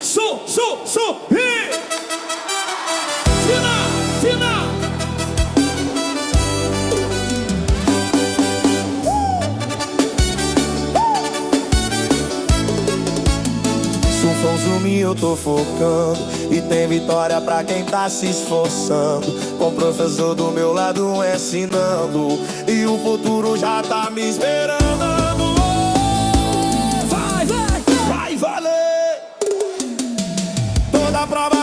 Som, e Sina. Sulfão zoom, eu tô focando e tem vitória pra quem tá se esforçando. Com o professor do meu lado ensinando e o futuro já tá me esperando. Vai valer toda a prova.